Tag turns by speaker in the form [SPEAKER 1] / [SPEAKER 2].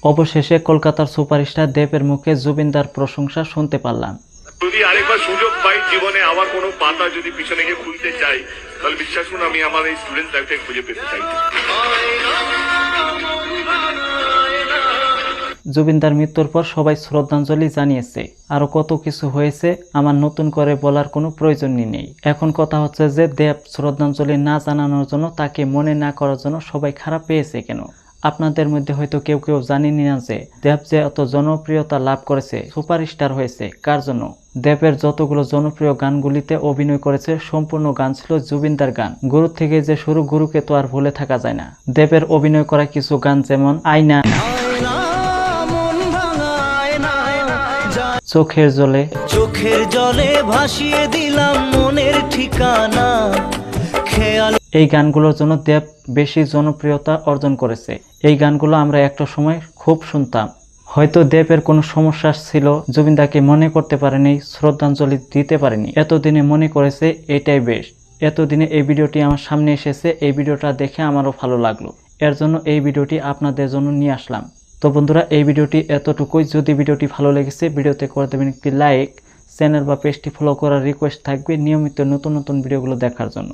[SPEAKER 1] অবশেষে কলকাতার সুপারস্টার দেবের মুখে জুবিনদার প্রশংসা শুনতে পারলাম।
[SPEAKER 2] যদি আরেকবার সুযোগ পাই জীবনে আবার কোনো পাতা যদি পিছনে গিয়ে খুলতে চাই, তাহলে বিশ্বাস করুন আমি আমার এই স্টুডেন্ট লাইফটাকে খুঁজে পেতে চাই।
[SPEAKER 1] জুবিনদার মৃত্যুর পর সবাই শ্রদ্ধাঞ্জলি জানিয়েছে। আরো কত কিছু হয়েছে, আমার নতুন করে বলার কোনো প্রয়োজনই নেই। এখন কথা হচ্ছে যে দেব শ্রদ্ধাঞ্জলি না জানানোর জন্য, তাকে মনে না করার জন্য সবাই খারাপ পেয়েছে কেন? আপনাদের মধ্যে হয়তো কেউ কেউ জানেনই না যে দেব যে এত জনপ্রিয়তা লাভ করেছে, সুপারস্টার হয়েছে কার জন্য? দেবের যতগুলো জনপ্রিয় গানগুলিতে অভিনয় করেছে সম্পূর্ণ গান ছিল জুবিনদার গান। গুরু থেকে যে শুরু, গুরুকে তো আর ভুলে থাকা যায় না। দেবের অভিনয় করা কিছু গান যেমন আয়না, চোখের জলে ভাসিয়ে দিলাম মনের ঠিকানা, এই গানগুলোর জন্য দেব বেশি জনপ্রিয়তা অর্জন করেছে। এই গানগুলো আমরা একটা সময় খুব শুনতাম। হয়তো দেবের কোনো সমস্যা ছিল, জুবিনদাকে মনে করতে পারেনি, শ্রদ্ধাঞ্জলি দিতে পারেনি, এতদিনে মনে করেছে, এটাই বেশ। এতদিনে এই ভিডিওটি আমার সামনে এসেছে, এই ভিডিওটা দেখে আমারও ভালো লাগলো, এর জন্য এই ভিডিওটি আপনাদের জন্য নিয়ে আসলাম। তো বন্ধুরা, এই ভিডিওটি এতটুকুই। যদি ভিডিওটি ভালো লেগেছে ভিডিওতে করে দেবেন একটি লাইক, চ্যানেল বা পেজটি ফলো করার রিকোয়েস্ট থাকবে নিয়মিত নতুন নতুন ভিডিওগুলো দেখার জন্য।